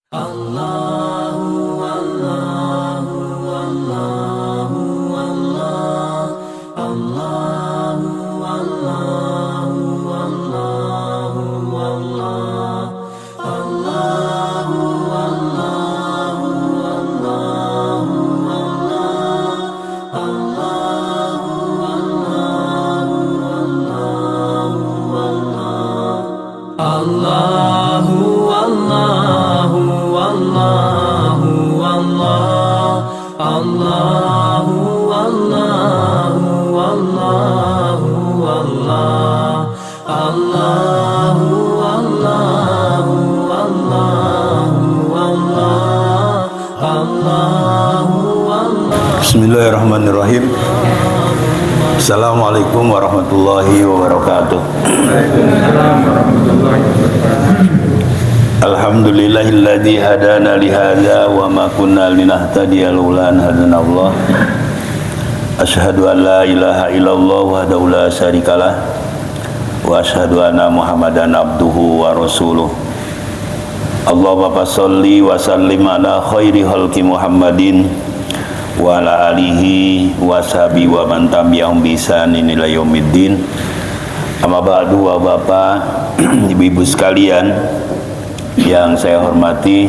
Allahu Allahu Allahu Allah Allahu Allahu Allahu Allah Allahu Allahu Allahu Allah Allahu Allahu Allahu Allahu Allahu Allahu Allah Allahu Allahu Allahu Allah Allahu Allahu Allahu Allah Allahu Allah. Bismillahirrahmanirrahim. Assalamualaikum warahmatullahi wabarakatuh. Alhamdulillahilladzi hadana li hadza wa ma kunna linahtadiya laula an hadana Allah. Asyhadu an la ilaha illallah wahdahu la syarikalah wa asyhadu anna Muhammadan abduhu wa rasuluh. Allahumma sholli wa sallim ala khairi khalqi Muhammadin wa ala alihi wa sahbihi wa man tabi'ahum bi ihsanin ila yaumiddin. Amma ba'du, wa bapak, ibu-ibu sekalian yang saya hormati,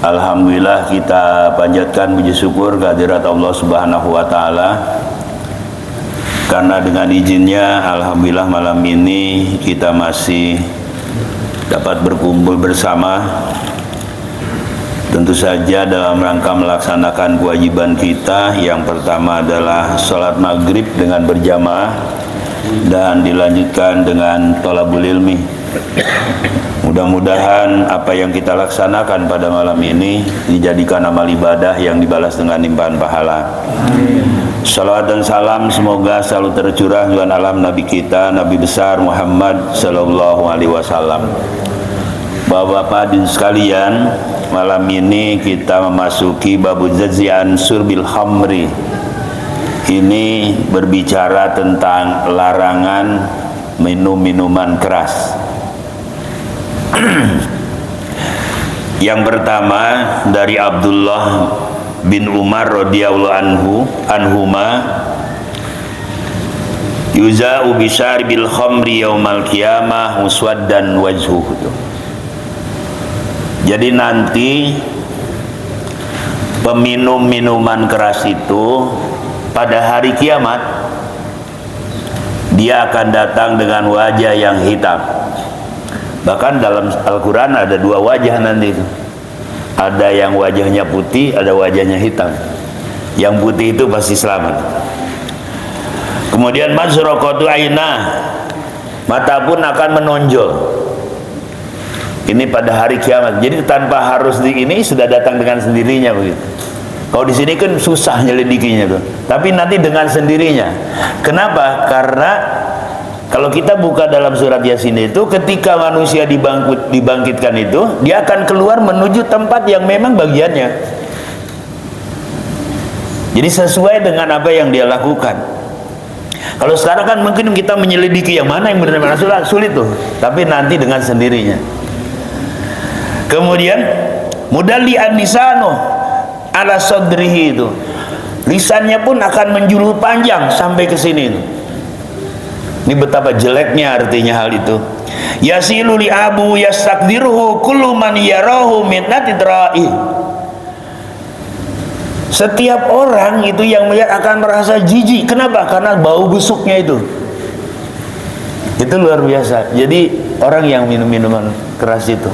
alhamdulillah kita panjatkan puji syukur kehadirat Allah Subhanahu wa taala, karena dengan izinnya alhamdulillah malam ini kita masih dapat berkumpul bersama, tentu saja dalam rangka melaksanakan kewajiban kita. Yang pertama adalah sholat maghrib dengan berjamaah dan dilanjutkan dengan thalabul ilmi. Mudah-mudahan apa yang kita laksanakan pada malam ini dijadikan amal ibadah yang dibalas dengan limpahan pahala. Salawat dan salam semoga selalu tercurah dengan alam Nabi kita, Nabi besar Muhammad Sallallahu Alaihi Wasallam. Bapak-bapak dan sekalian, malam ini kita memasuki babu jazian surbil khamri. Ini berbicara tentang larangan minum minuman keras. Yang pertama dari Abdullah bin Umar radhiyallahu anhuma, yuza'u bisyarbil khamri yaumal qiyamah muswaddan wajhuhu. Jadi nanti peminum minuman keras itu pada hari kiamat dia akan datang dengan wajah yang hitam. Bahkan dalam Al-Quran ada dua wajah nanti itu. Ada yang wajahnya putih, ada wajahnya hitam. Yang putih itu pasti selamat. Kemudian mazraqatu ainah, mata pun akan menonjol. Ini pada hari kiamat. Jadi tanpa harus ini sudah datang dengan sendirinya begitu. Kalau di sini kan susah nyelidikinya tuh. Tapi nanti dengan sendirinya. Kenapa? Karena kalau kita buka dalam surat Yasin itu, ketika manusia dibangkitkan itu, dia akan keluar menuju tempat yang memang bagiannya. Jadi sesuai dengan apa yang dia lakukan. Kalau sekarang kan mungkin kita menyelidiki yang mana yang benar-benar sulit tuh. Tapi nanti dengan sendirinya. Kemudian mudalli'an lisanu ala sadrihi itu. Lisannya pun akan menjulur panjang sampai ke sini itu. Ini betapa jeleknya artinya hal itu. Yasilu li abu yastakdiruhu kullu man yarahu min natidra'i. Setiap orang itu yang melihat akan merasa jijik. Kenapa? Karena bau busuknya itu. Itu luar biasa. Jadi orang yang minum minuman keras itu,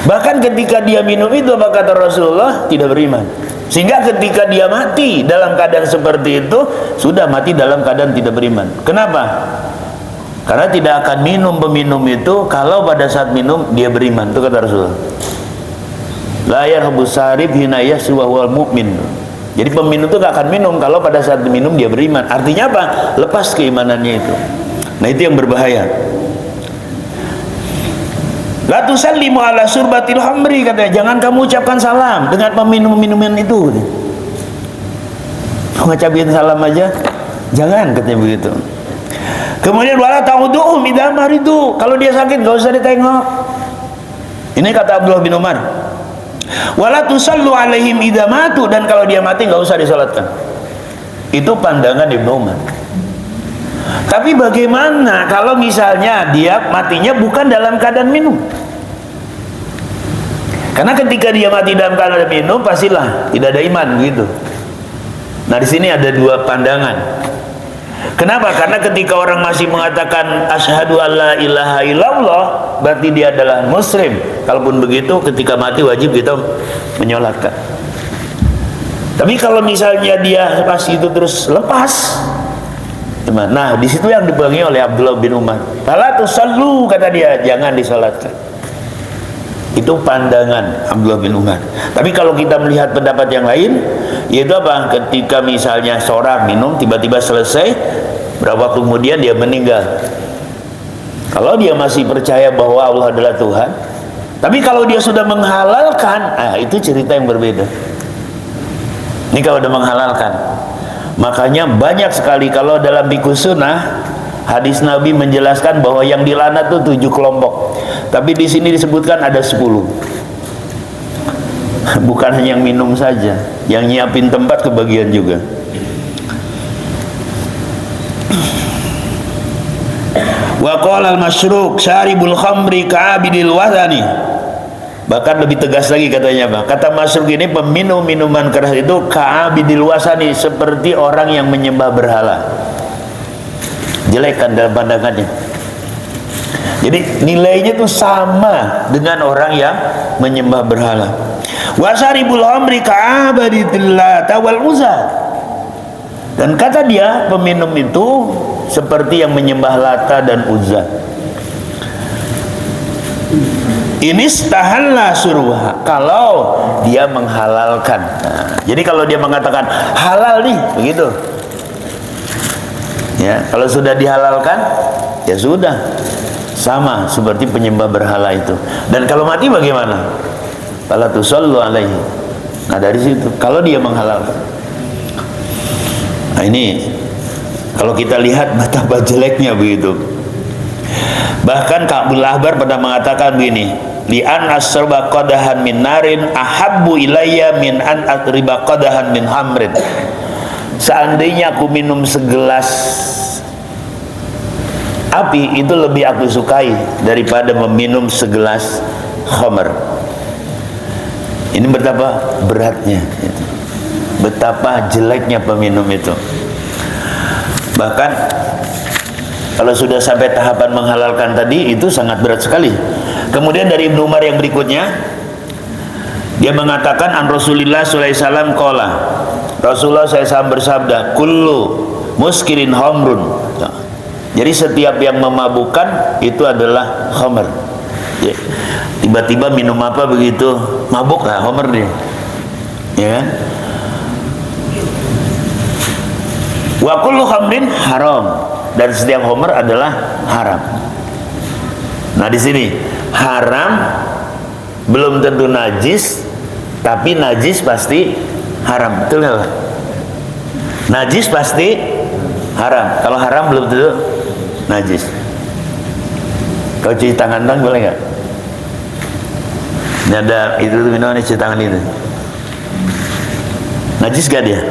bahkan ketika dia minum itu, apa kata Rasulullah? Tidak beriman. Sehingga ketika dia mati dalam keadaan seperti itu, sudah mati dalam keadaan tidak beriman. Kenapa? Karena tidak akan minum peminum itu kalau pada saat minum dia beriman. Itu kata Rasulullah. La yarhabu sarib hina yasri wa huwal mu'min. Jadi peminum itu gak akan minum kalau pada saat minum dia beriman. Artinya apa? Lepas keimanannya itu. Nah, itu yang berbahaya. La tusallimu ala surbatil khamri, katanya, jangan kamu ucapkan salam dengan peminum-minuman itu. Ngucapin salam aja jangan, katanya begitu. Kemudian wala ta'uduhum idza maridu, kalau dia sakit gak usah ditengok. Ini kata Abdullah bin Umar. Wala tusallu alaihim idza matu, dan kalau dia mati nggak usah disalatkan. Itu pandangan Ibnu Umar. Tapi bagaimana kalau misalnya dia matinya bukan dalam keadaan minum? Karena ketika dia mati dalam keadaan minum, pastilah tidak ada iman gitu. Nah, di sini ada dua pandangan. Kenapa? Karena ketika orang masih mengatakan asyhadu alla ilaha illallah, berarti dia adalah muslim. Kalaupun begitu, ketika mati wajib kita menyolatkan. Tapi kalau misalnya dia pas itu terus lepas, nah di situ yang dipegangi oleh Abdullah bin Umar. Fala tusallu, kata dia, jangan disolatkan. Itu pandangan Abdullah bin Umar. Tapi kalau kita melihat pendapat yang lain, yaitu apa? Ketika misalnya seorang minum tiba-tiba selesai, berapa waktu kemudian dia meninggal. Kalau dia masih percaya bahwa Allah adalah Tuhan, tapi kalau dia sudah menghalalkan, itu cerita yang berbeda. Ini kalau sudah menghalalkan. Makanya banyak sekali kalau dalam fikih sunnah, hadis Nabi menjelaskan bahwa yang dilaknat itu 7 kelompok. Tapi di sini disebutkan ada 10. Bukan hanya yang minum saja, yang nyiapin tempat kebagian juga. Wa qala al-masyruq syaribul khamri ka'abidil wazani. Bahkan lebih tegas lagi katanya, Bang. Kata Masyruq ini, peminum minuman keras itu ka'abidil wazani, seperti orang yang menyembah berhala. Jelek kan dalam pandangannya. Jadi nilainya itu sama dengan orang yang menyembah berhala. Wasaribul amri ka'abaditillah tawal uzza. Dan kata dia, peminum itu seperti yang menyembah Lata dan Uzza. Ini stahalla surwa, kalau dia menghalalkan. Jadi kalau dia mengatakan halal nih, begitu. Ya, kalau sudah dihalalkan, ya sudah. Sama seperti penyembah berhala itu. Dan kalau mati bagaimana? Fala tusallu alaihi. Nah, dari situ kalau dia menghalalkan. Nah, ini kalau kita lihat betapa jeleknya begitu. Bahkan Ka'bul Ahbar pernah mengatakan begini, li an asraba qadahan min narin ahabbu ilayya min an atriba qadahan min hamrin. Seandainya aku minum segelas api, itu lebih aku sukai daripada meminum segelas khamr. Ini betapa beratnya, betapa jeleknya peminum itu. Bahkan kalau sudah sampai tahapan menghalalkan tadi, itu sangat berat sekali. Kemudian dari Ibnu Umar yang berikutnya, dia mengatakan an Rasulillah sallallahu alaihi wasallam qala, Rasulullah SAW bersabda, kullu muskirin khamrun. Jadi setiap yang memabukkan itu adalah khamr. Ya. Tiba-tiba minum apa begitu mabuk, khamr dia. Ya kan? Wa kullu khamrin haram, dan setiap khamr adalah haram. Nah, di sini haram belum tentu najis, tapi najis pasti haram. Betul nggak, Pak? Najis pasti haram. Kalau haram belum tentu najis. Kalau cuci tangan dong boleh nggak? Ini ada itu minuman cuci tangan itu. Najis gak dia?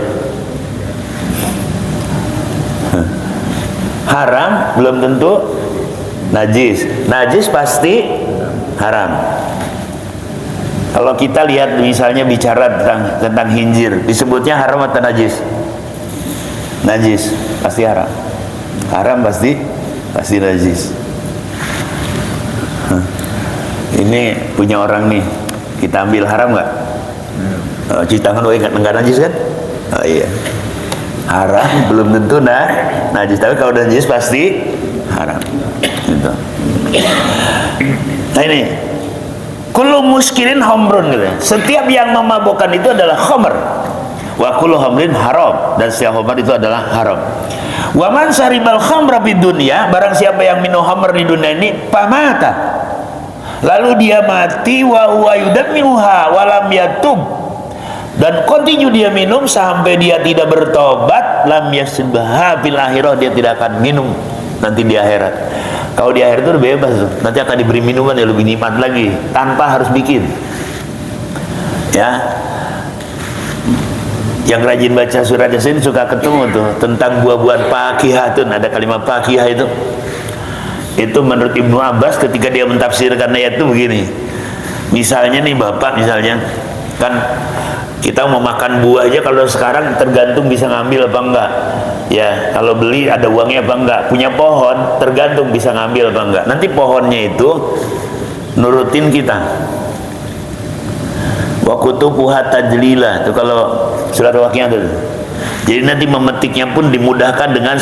Haram belum tentu najis. Najis pasti haram. Kalau kita lihat misalnya bicara tentang khinzir, disebutnya haram atau najis? Najis, pasti haram. Haram pasti najis. Ini punya orang nih, kita ambil, haram nggak? Cuci tangan nggak najis kan? Oh iya. Haram belum tentu najis, tapi kalau najis pasti haram. Gitu. Nah ini, kullu muskirin khamrun gitu. Setiap yang memabukkan itu adalah khamr. Wa kullu khamrin haram, dan setiap khamr itu adalah haram. Wa man saribal khamra fid dunya, barang siapa yang minum khamr di dunia ini, pamata, lalu dia mati, wa huwa yudammiruha wa lam yatub, dan continue dia minum sampai dia tidak bertobat, lam yasbaha fil akhirah, dia tidak akan minum nanti di akhirat. Kalau di akhir itu udah bebas tuh. Nanti akan diberi minuman yang lebih nikmat lagi tanpa harus bikin. Ya. Yang rajin baca surat Yasin suka ketemu tuh tentang buah-buahan fakihah tuh. Ada kalimat fakihah itu. Itu menurut Ibnu Abbas ketika dia mentafsirkan ayat itu begini. Misalnya nih Bapak, misalnya kan kita mau makan buah aja kalau sekarang tergantung bisa ngambil apa enggak. Ya, kalau beli ada uangnya apa enggak. Punya pohon tergantung bisa ngambil apa enggak. Nanti pohonnya itu nurutin kita. Wa kutubuha tajlila. Itu kalau surat Waqiah itu. Jadi nanti memetiknya pun dimudahkan dengan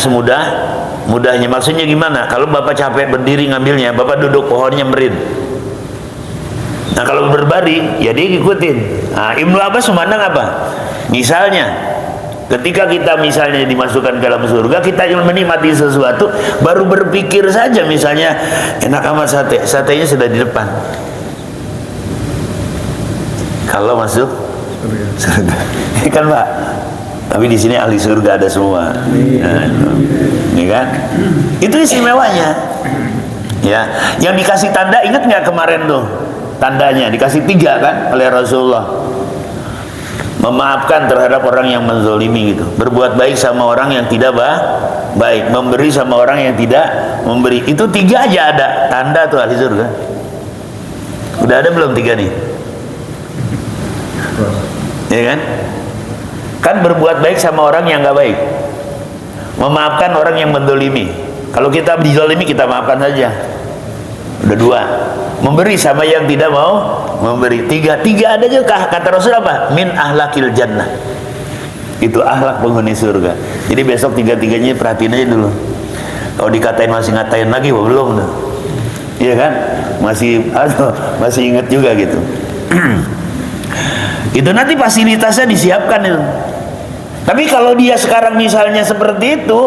mudahnya. Maksudnya gimana? Kalau Bapak capek berdiri ngambilnya, Bapak duduk, pohonnya merin. Nah, kalau berbaring, ya dia ikutin. Nah, Ibnu Abbas memandang apa? Misalnya, ketika kita misalnya dimasukkan ke dalam surga, kita ingin menikmati sesuatu, baru berpikir saja misalnya, enak amat sate, satenya sudah di depan. Kalau masuk surga, kan Pak? Tapi di sini ahli surga ada semua. Nah, ini kan? Itu istimewanya. Ya, yang dikasih tanda ingat nggak kemarin tuh? Tandanya dikasih 3 kan oleh Rasulullah. Memaafkan terhadap orang yang menzolimi gitu, berbuat baik sama orang yang tidak baik, memberi sama orang yang tidak memberi. Itu 3 aja ada tanda tuh ahli surga. Udah ada belum 3 nih? Ya kan? Kan berbuat baik sama orang yang nggak baik, memaafkan orang yang menzolimi. Kalau kita dizolimi kita maafkan saja. Udah 2. Memberi sama yang tidak mau memberi. 3 ada juga. Kata Rasul apa? Min ahlakil jannah. Itu akhlak penghuni surga. Jadi besok 3-3-nya perhatiin aja dulu. Kalau dikatain masih ngatain lagi, belum tuh. Iya kan? Masih ingat juga gitu. Itu nanti fasilitasnya disiapkan itu. Tapi kalau dia sekarang misalnya seperti itu,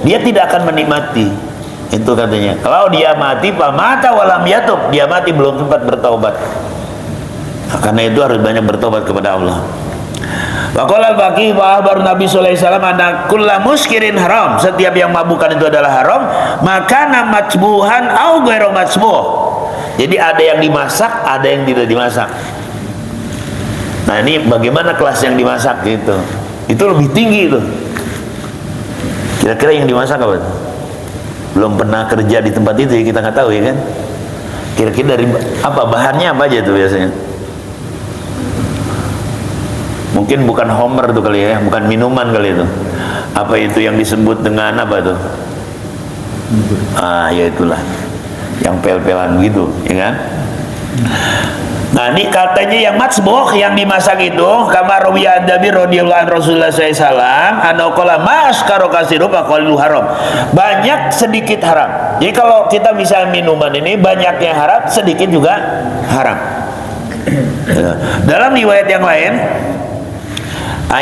dia tidak akan menikmati. Itu katanya. Kalau dia mati, pamata walam yatub, dia mati belum sempat bertaubat. Nah, karena itu harus banyak bertobat kepada Allah. Waqala al-Faqih wa akhbar Nabi sallallahu alaihi wasallam anna kullu muskirin haram. Setiap yang mabukan itu adalah haram, maka matsbuhan au ghairu matsbuh. Jadi ada yang dimasak, ada yang tidak dimasak. Nah, ini bagaimana kelas yang dimasak gitu. Itu lebih tinggi itu. Kira-kira yang dimasak apa itu? Belum pernah kerja di tempat itu ya, kita nggak tahu ya kan. Kira-kira dari apa, bahannya apa aja tuh biasanya? Mungkin bukan homer tuh kali ya, bukan minuman kali itu. Apa itu yang disebut dengan apa tuh? Ya itulah, yang pel-pelan gitu, ya kan? Nah, ini katanya yang matsbuh, yang dimasak itu, kamar rawiya Jabir radhiyallahu anhu Rasulullah SAW, ana qala maskaro kasiru faqalu haram. Banyak sedikit haram. Jadi kalau kita bisa minuman ini banyaknya haram, sedikit juga haram. Dalam riwayat yang lain,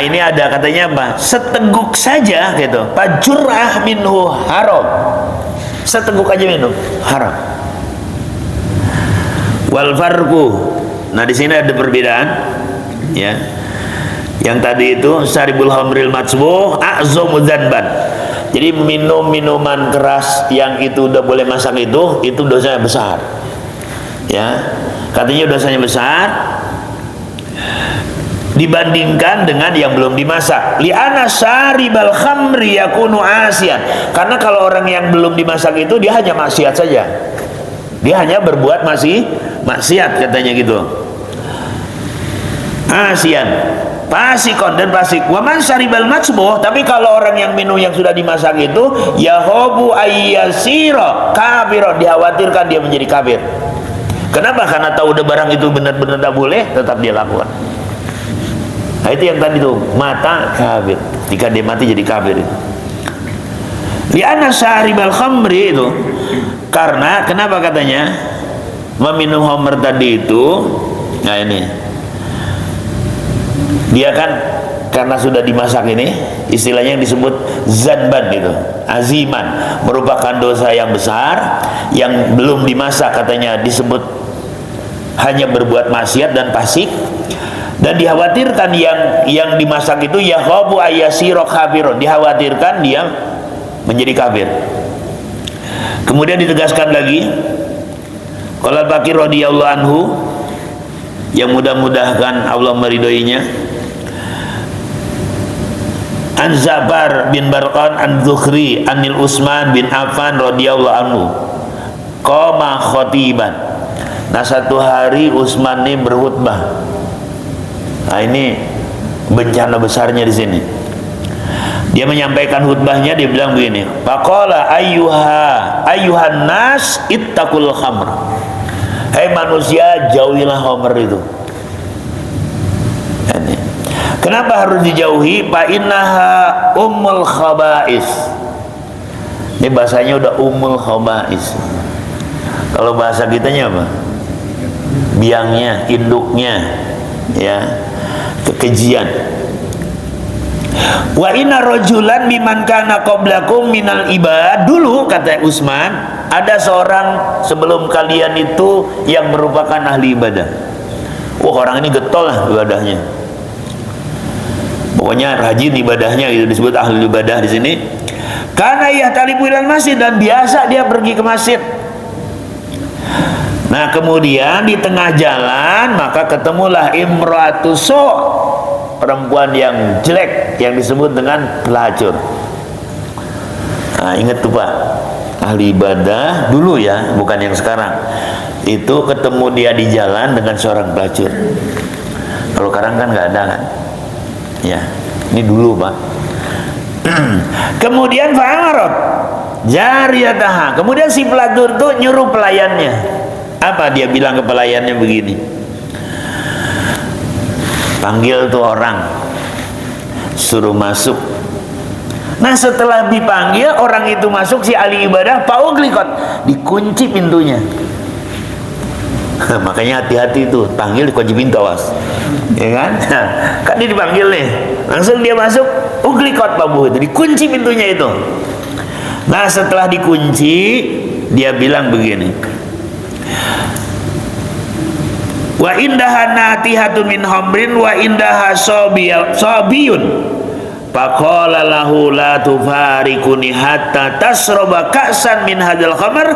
ini ada katanya apa? Seteguk saja gitu. Fajurah minhu haram. Seteguk aja minum haram. Wal farqu. Nah, di sini ada perbedaan ya. Yang tadi itu syaribul khamril matsbuh a'zamu dzanban. Jadi minum minuman keras yang itu udah boleh masak itu dosanya besar. Ya. Katanya dosanya besar dibandingkan dengan yang belum dimasak. Li'ana syaribal khamri yakunu asian. Karena kalau orang yang belum dimasak itu dia hanya maksiat saja. Dia hanya berbuat maksiat katanya gitu. Asian, fasikon dan fasik. Wa man syaribal matsbuh, tapi kalau orang yang minum yang sudah dimasak itu yahobu ayyasira kafiron, dikhawatirkan dia menjadi kafir. Kenapa? Karena tahu udah barang itu benar-benar tidak boleh, tetap dia lakukan. Nah, itu yang tadi tuh, mata kafir. Jika dia mati jadi kafir itu. Li'anna syaribal khamri itu, karena kenapa katanya meminum homer tadi itu, nah ini dia kan karena sudah dimasak ini, istilahnya yang disebut zanban gitu, aziman, merupakan dosa yang besar. Yang belum dimasak katanya disebut hanya berbuat maksiat dan fasik, dan dikhawatirkan yang dimasak itu yahabu ayyasiro kafirun, dikhawatirkan dia menjadi kafir. Kemudian ditegaskan lagi, qala Bakir radhiyallahu anhu, yang mudah-mudahan Allah meridhoinya, an Zabar bin Barqan an Zuhri anil Utsman bin Affan radhiyallahu anhu qama khatiban. Nah, satu hari Utsman ini berkhutbah. Nah, ini bencana besarnya di sini. Dia menyampaikan khutbahnya, dia bilang begini, faqala ayyuhan nas ittaqul khamr. Hai manusia, jauhilah khamr itu. Ini. Kenapa harus dijauhi? Fa innaha ummul khaba'is. Ini bahasanya udah ummul khaba'is. Kalau bahasa kitanya apa? Biangnya, induknya, ya, kekejian. Wa inna rajulan miman kana qablakum minal ibad. Dulu kata Utsman, ada seorang sebelum kalian itu yang merupakan ahli ibadah. Wah, orang ini getol lah ibadahnya. Pokoknya rajin ibadahnya, gitu disebut ahli ibadah di sini. Karena yahtalibu ilal masjid, dan biasa dia pergi ke masjid. Nah, kemudian di tengah jalan maka ketemulah imra'atu su', perempuan yang jelek yang disebut dengan pelacur. Nah, ingat tuh Pak, ahli ibadah dulu ya, bukan yang sekarang. Itu ketemu dia di jalan dengan seorang pelacur. Kalau sekarang kan nggak ada kan? Ya, ini dulu Pak. Kemudian fa'amarat jariyataha. Kemudian si pelacur tuh nyuruh pelayannya. Apa dia bilang ke pelayannya begini? Panggil tuh orang, suruh masuk. Nah, setelah dipanggil orang itu masuk, si ahli ibadah pauglikot, dikunci pintunya. Makanya hati-hati tuh, panggil dikunci pintu, awas, ya kan? Kan dia dipanggil nih, langsung dia masuk, uglikot pabu itu, dikunci pintunya itu. Nah, setelah dikunci, dia bilang begini, wa indaha natihatun min hamrin wa indaha sabiyun faqala lahu la tufarikuni hatta tasroba ka'san min hadzal khamr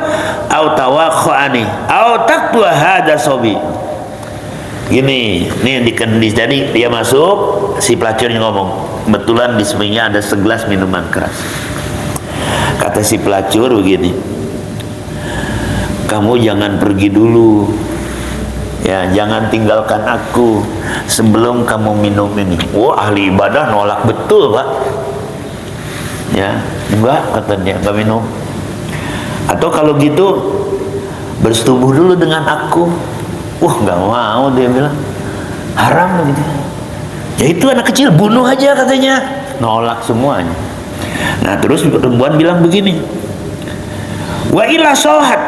au tawakhani au taqwa hadza sabi. Gini, ini yang dikendis. Jadi dia masuk, si pelacurnya ngomong, kebetulan di sampingnya ada segelas minuman keras. Kata si pelacur begini, kamu jangan pergi dulu, ya, jangan tinggalkan aku sebelum kamu minum ini. Wah, ahli ibadah nolak betul Pak. Ya, enggak, kata dia, enggak minum. Atau kalau gitu bersetubuh dulu dengan aku. Wah, enggak mau, dia bilang haram begitu. Ya itu anak kecil, bunuh aja katanya. Nolak semuanya. Nah, terus perempuan bilang begini, wa illa sohat,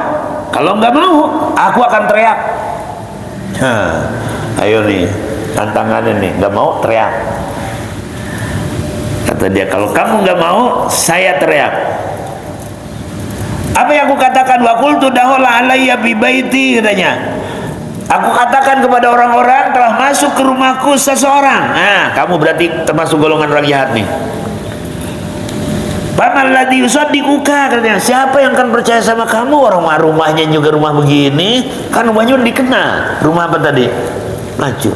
kalau enggak mau aku akan teriak. Ayo nih, tantangannya nih, nggak mau teriak. Kata dia, kalau kamu nggak mau, saya teriak. Apa yang aku katakan? Wa qultu dahola alayya bi baiti, katanya. Aku katakan kepada orang-orang telah masuk ke rumahku seseorang. Nah, kamu berarti termasuk golongan orang jahat nih. Paman ladzi yusaddiquka, katanya, siapa yang akan percaya sama kamu? Orang rumahnya juga rumah begini, kan rumahnya udah dikenal. Rumah apa tadi? Maju.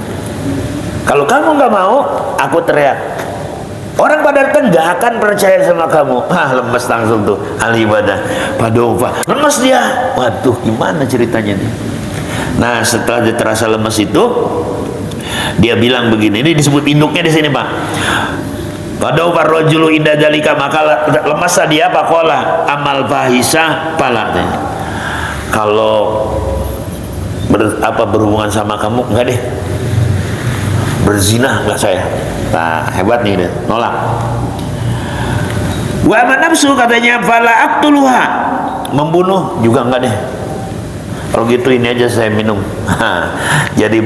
Kalau kamu nggak mau, aku teriak. Orang pada datang nggak akan percaya sama kamu. Lemes langsung tuh ahli ibadah. Padova, lemes dia. Waduh, gimana ceritanya nih? Nah, setelah dia terasa lemes itu, dia bilang begini. Ini disebut induknya di sini Pak. Pada farrojulu indah dalika, maka lemasa dia pakola amal fahisah pala. Kalau berhubungan sama kamu enggak deh, berzina enggak saya. Nah, hebat nih deh, nolak. Wa manafsu, katanya, fala aqtuluha, membunuh juga enggak deh. Kalau gitu ini aja saya minum. Jadi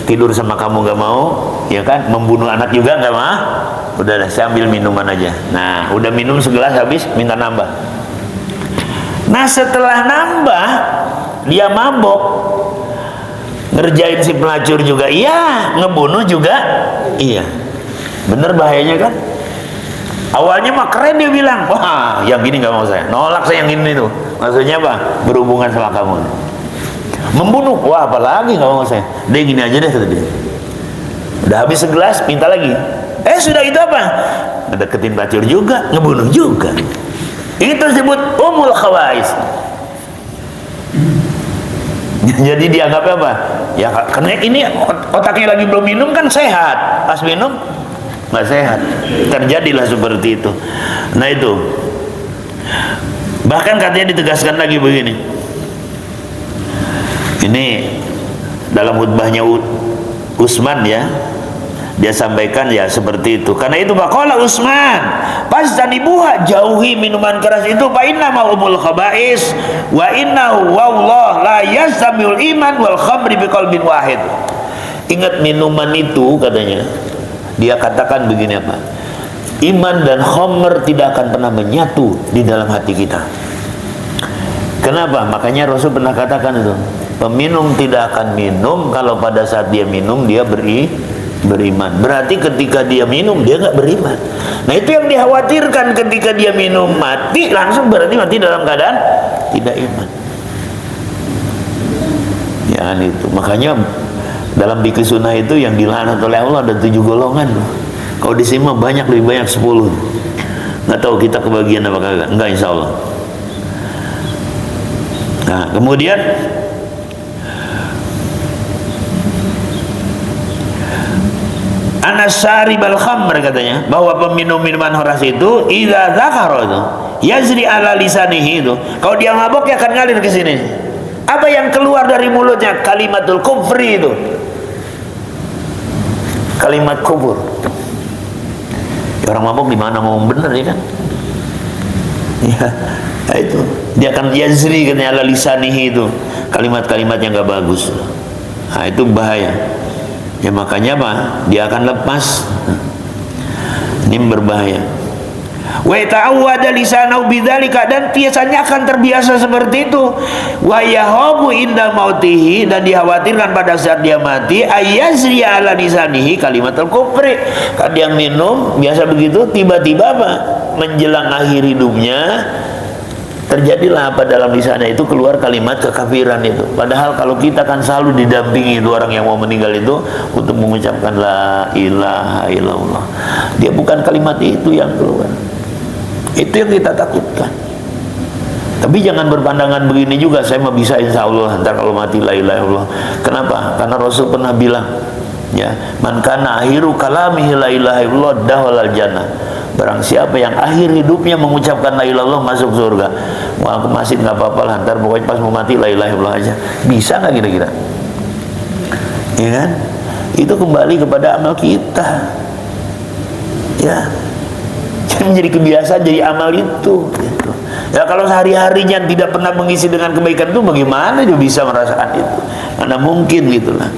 tidur sama kamu nggak mau, ya kan? Membunuh anak juga nggak mau. Udah, saya ambil minuman aja. Nah, udah minum segelas habis, minta nambah. Nah, setelah nambah, dia mabok. Ngerjain si pelacur juga, iya. Ngebunuh juga, iya. Bener bahayanya kan? Awalnya mah keren, dia bilang, wah yang gini nggak mau saya, nolak saya yang ini tuh. Maksudnya apa? Berhubungan sama kamu. Membunuh, wah apalagi nggak mau saya. Dia gini aja deh, kata dia. Udah habis segelas, minta lagi. Sudah itu apa? Ngedeketin pelacur juga, ngebunuh juga. Itu disebut umul khawais. Jadi dianggap apa? Ya karena ini otaknya lagi belum minum kan sehat, pas minum nggak sehat. Terjadilah seperti itu. Nah itu. Bahkan katanya ditegaskan lagi begini. Ini dalam khutbahnya Utsman ya, dia sampaikan ya seperti itu. Karena itu maqala Utsman, fastanibuha, jauhi minuman keras itu, fa inna ma'umul khaba'is wa innahu wallah la yastamiul iman wal khamri biqalbin wahid. Ingat minuman itu, katanya. Dia katakan begini apa? Iman dan khamr tidak akan pernah menyatu di dalam hati kita. Kenapa? Makanya Rasul pernah katakan itu, peminum tidak akan minum kalau pada saat dia minum dia beriman. Berarti ketika dia minum dia nggak beriman. Nah itu yang dikhawatirkan, ketika dia minum mati langsung berarti mati dalam keadaan tidak iman. Ya itu makanya dalam fikih sunnah itu yang dilaknat oleh Allah ada 7 golongan. Kalau di sini banyak, lebih banyak 10. Nggak tahu kita kebagian apa kagak? Enggak, insya Allah. Nah kemudian Anasari bal khamr, katanya bahwa peminum minuman keras itu idza zakara itu yazri ala lisanihi, itu kalau dia mabok ya akan ngalir ke sini. Apa yang keluar dari mulutnya? Kalimatul kufri, itu kalimat kufur. Orang mabok di mana ngomong bener ya kan? Ya, itu dia akan yazri katanya ala lisanihi, itu kalimat-kalimat yang gak bagus. Nah itu bahaya. Ya makanya apa? Dia akan lepas. Ini berbahaya. Wa ta'awwada lisanahu bidzalika, dan biasanya akan terbiasa seperti itu. Wa yahabu inda mautihi, dan dikhawatirkan pada saat dia mati ayazri ala lisanihi kalimatul kufri. Kan dia minum biasa begitu, tiba-tiba apa? Menjelang akhir hidupnya terjadilah apa dalam lisannya itu, keluar kalimat kekafiran itu. Padahal kalau kita kan selalu didampingi itu orang yang mau meninggal itu untuk mengucapkan la ilaha illallah. Dia bukan kalimat itu yang keluar. Itu yang kita takutkan. Tapi jangan berpandangan begini juga, saya mah bisa insya Allah ntar kalau mati la ilaha illallah. Kenapa? Karena Rasul pernah bilang ya, man kana akhiru kalamihi la ilaha illallah dakhalal jannah. Barang siapa yang akhir hidupnya mengucapkan la ilaha illallah masuk surga. Wah aku masih nggak apa-apa lah, ntar pokoknya pas mau mati la ilaha illallah aja. Bisa nggak kira-kira? Ya kan? Itu kembali kepada amal kita. Ya, menjadi kebiasaan, jadi amal itu. Gitu. Ya kalau sehari-harinya tidak pernah mengisi dengan kebaikan itu, bagaimana dia bisa merasakan itu? Mana mungkin gitulah.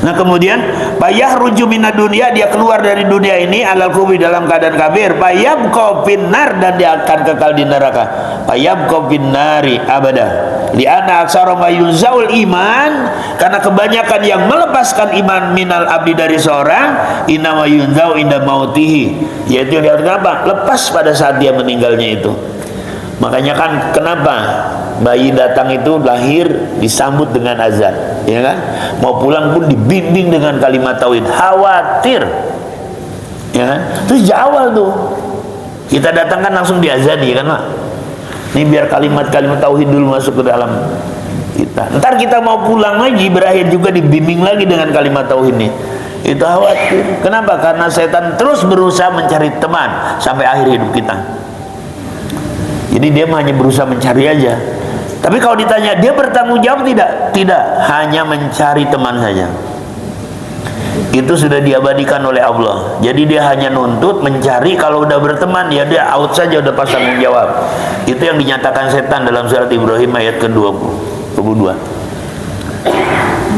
Nah kemudian payah ruju minad dunia, dia keluar dari dunia ini alal kubri dalam keadaan kafir, payabqa finnar, dan dia akan kekal di neraka. Payabqa finnari abada li'anna aksara ma yunzaul iman, karena kebanyakan yang melepaskan iman minal abdi dari seorang inama yunzau inda mautihi, yaitu yang diartikan apa? Lepas pada saat dia meninggalnya itu. Makanya kan kenapa bayi datang itu lahir disambut dengan azan, ya kan? Mau pulang pun dibimbing dengan kalimat tauhid, khawatir, ya kan? Terus awal tuh kita datang kan langsung diazani, kan Pak? Ini biar kalimat-kalimat tauhid dulu masuk ke dalam kita. Ntar kita mau pulang lagi, berakhir juga dibimbing lagi dengan kalimat tauhid ini. Itu khawatir. Kenapa? Karena setan terus berusaha mencari teman sampai akhir hidup kita. Jadi dia hanya berusaha mencari aja. Tapi kalau ditanya dia bertanggung jawab tidak? Tidak, hanya mencari teman saja. Itu sudah diabadikan oleh Allah. Jadi dia hanya nuntut mencari, kalau udah berteman ya dia out saja, udah pas tanggung jawab. Itu yang dinyatakan setan dalam surat Ibrahim ayat ke-22.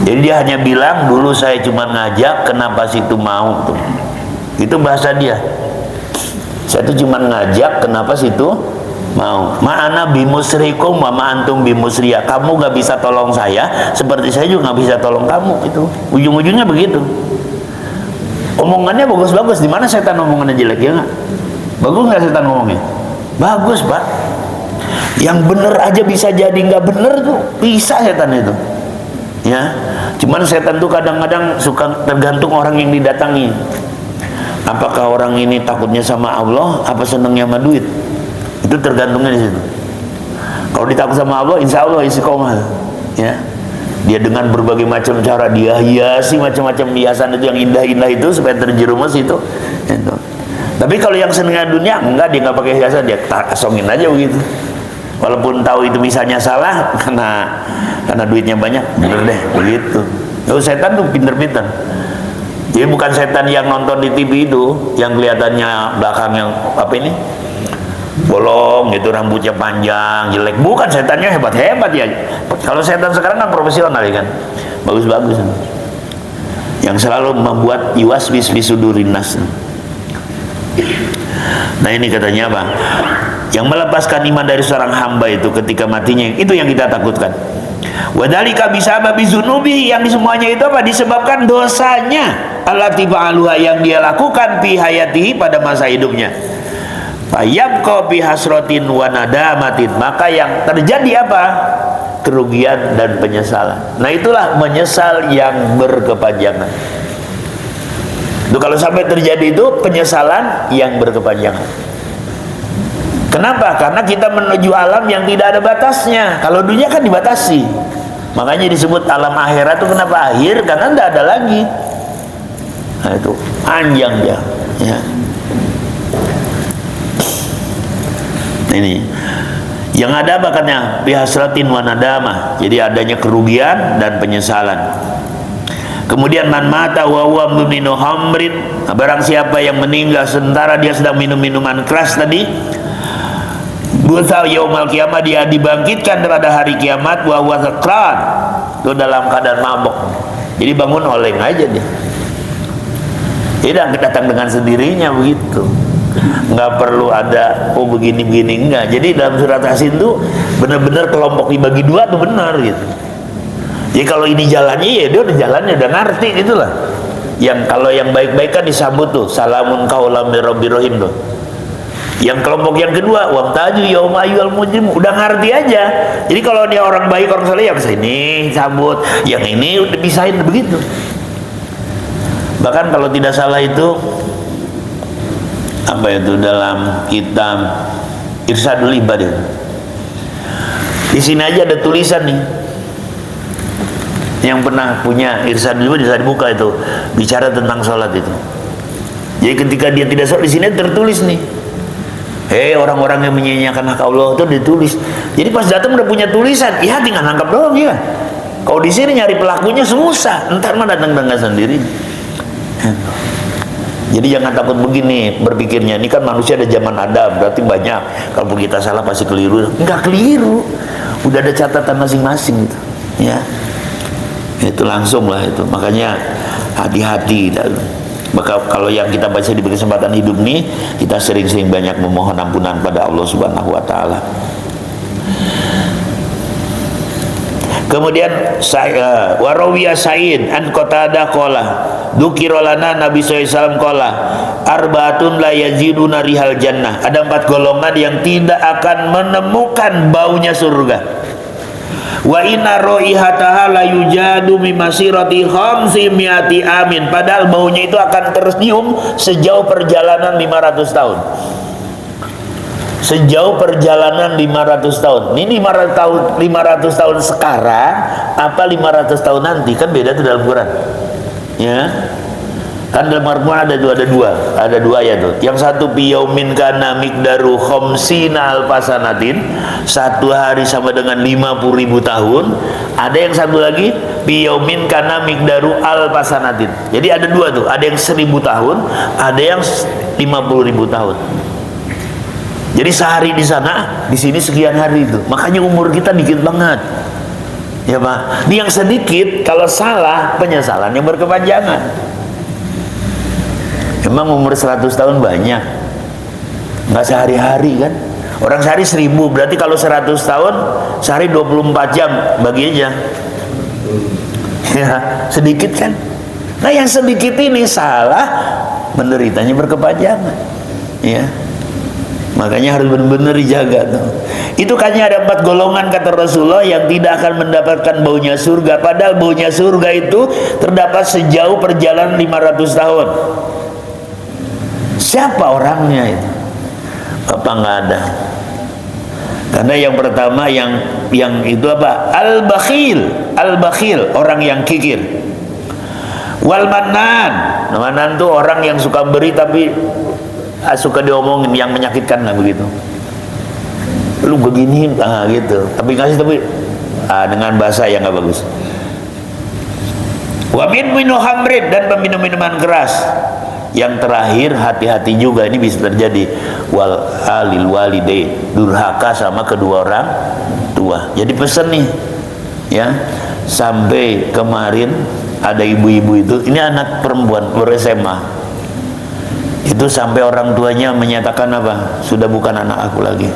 Jadi dia hanya bilang, dulu saya cuma ngajak, kenapa situ mau tuh. Itu bahasa dia. Saya tuh cuma ngajak, kenapa situ mau. Ma'ana bimusrikum wa ma'antum bimusriya. Kamu gak bisa tolong saya seperti saya juga gak bisa tolong kamu. Itu ujung-ujungnya begitu. Omongannya bagus-bagus, di mana setan omongannya jelek ya nggak? Bagus nggak setan ngomongnya? Bagus pak. Yang bener aja bisa jadi nggak bener tuh, bisa setan itu. Ya, cuman setan tuh kadang-kadang suka tergantung orang yang didatangi. Apakah orang ini takutnya sama Allah, apa senangnya sama duit? Itu tergantungnya di situ. Kalau ditakut sama Allah, insya Allah istiqomah. Ya, dia dengan berbagai macam cara dia hiasi macam-macam hiasan itu yang indah-indah itu supaya terjerumus itu. Itu. Tapi kalau yang senangnya dunia, enggak, dia nggak pakai hiasan, dia kasongin aja begitu. Walaupun tahu itu misalnya salah karena duitnya banyak, bener deh begitu. Lalu setan tuh pinter-pinter. Jadi bukan setan yang nonton di TV itu, yang kelihatannya belakang yang apa ini, bolong gitu, rambutnya panjang, jelek. Bukan, setannya hebat-hebat ya. Kalau setan sekarang kan profesional ya kan, bagus-bagus. Yang selalu membuat yuwaswis fi sudurin nas. Nah ini katanya apa? Yang melepaskan iman dari seorang hamba itu ketika matinya, itu yang kita takutkan. Wadhalika bisababi zunubi, yang semuanya itu apa? Disebabkan dosanya allati fa'aluha, yang dia lakukan fi hayatihi, pada masa hidupnya. Fayabqa bi hasratin wa nadamatin, maka yang terjadi apa? Kerugian dan penyesalan. Nah itulah menyesal yang berkepanjangan. Itu kalau sampai terjadi itu penyesalan yang berkepanjangan. Kenapa? Karena kita menuju alam yang tidak ada batasnya. Kalau dunia kan dibatasi. Makanya disebut alam akhirat itu kenapa akhir? Karena tidak ada lagi. Nah itu panjang dia. Ya. Nah, ini yang ada bakatnya bihasratin wa nadamah. Jadi adanya kerugian dan penyesalan. Kemudian man mata wa huwa muminu hamrin, barang siapa yang meninggal sementara dia sedang minum minuman keras tadi, bu'tsa yaumal kiamat, dia dibangkitkan pada hari kiamat wa huwa sakran, itu dalam keadaan mabok. Jadi bangun oleng aja dia. Tidak datang dengan sendirinya begitu. Nggak perlu ada begini-begini, enggak. Jadi dalam surat Yasin tuh benar-benar kelompok dibagi dua tuh benar gitu. Jadi kalau ini jalannya ya dia udah jalannya, udah ngerti itulah. Yang kalau yang baik-baik kan disambut tuh salamun qaulam mir rabbir rahim tuh. Yang kelompok yang kedua wamtaju yauma ayyul mujrim, udah ngerti aja. Jadi kalau dia orang baik, orang saleh, yang sini sambut, yang ini udah bisain begitu. Bahkan kalau tidak salah itu apa itu dalam kitab Irsadul Ibad itu. Di sini aja ada tulisan nih. Yang pernah punya Irsadul Ibad bisa dibuka itu, bicara tentang sholat itu. Jadi ketika dia tidak sholat, di sini tertulis nih, hei orang-orang yang menyia-nyiakan hak Allah, itu ditulis. Jadi pas datang udah punya tulisan, ya tinggal nangkap doang ya. Kalau di sini nyari pelakunya susah, entar mah datang dengan sendiri. Jadi jangan takut begini berpikirnya, ini kan manusia ada zaman Adam, berarti banyak. Kalau kita salah pasti keliru. Enggak keliru, udah ada catatan masing-masing gitu. Ya, itu langsung lah itu. Makanya hati-hati. Maka kalau yang kita baca di kesempatan hidup nih, kita sering-sering banyak memohon ampunan pada Allah Subhanahu wa taala. Kemudian saya warawiya Sa'id an Qatadah qala dzukirolana Nabi SAW qala arbaatun la yaziduna rihal jannah, ada 4 golongan yang tidak akan menemukan baunya surga. Wa inna raihataha la yujadu min masirati 500 amin, padahal baunya itu akan tercium sejauh perjalanan 500 tahun. Sejauh perjalanan 500 tahun. Ini 500 tahun sekarang apa 500 tahun nanti, kan beda tuh dalam Quran. Ya. Kan dalam Al-Quran ada dua ayat tuh. Yang satu biyaumin kana miqdaru khamsina alfasanatin, satu hari sama dengan 50.000 tahun. Ada yang satu lagi biyaumin kana miqdaru alfasanatin. Jadi ada dua tuh, ada yang 1000 tahun, ada yang 50.000 tahun. Jadi sehari di sana, di sini sekian hari itu. Makanya umur kita dikit banget. Ya Pak, ini yang sedikit kalau salah penyesalan yang berkepanjangan. Emang umur 100 tahun banyak? Nggak sehari-hari kan? Orang sehari 1000, berarti kalau 100 tahun sehari 24 jam bagi aja. Ya, sedikit kan? Nah yang sedikit ini salah, menderitanya berkepanjangan, ya. Makanya harus benar-benar dijaga tuh. Itu katanya ada 4 golongan kata Rasulullah yang tidak akan mendapatkan baunya surga. Padahal baunya surga itu terdapat sejauh perjalanan 500 tahun. Siapa orangnya itu? Apa nggak ada? Karena yang pertama yang itu apa? Al-bakhil, orang yang kikir. Wal mannan. Mannan tuh orang yang suka beri tapi suka diomongin, yang menyakitkan lah begitu. Lu begini, gitu. Tapi kasih dengan bahasa yang nggak bagus. Wa min hamrin, dan peminum minuman keras. Yang terakhir hati-hati juga, ini bisa terjadi. Wal alil walidain, durhaka sama kedua orang tua. Jadi pesan nih, ya, sampai kemarin ada ibu-ibu itu, ini anak perempuan ber-SMA. Itu sampai orang tuanya menyatakan apa? Sudah bukan anak aku lagi.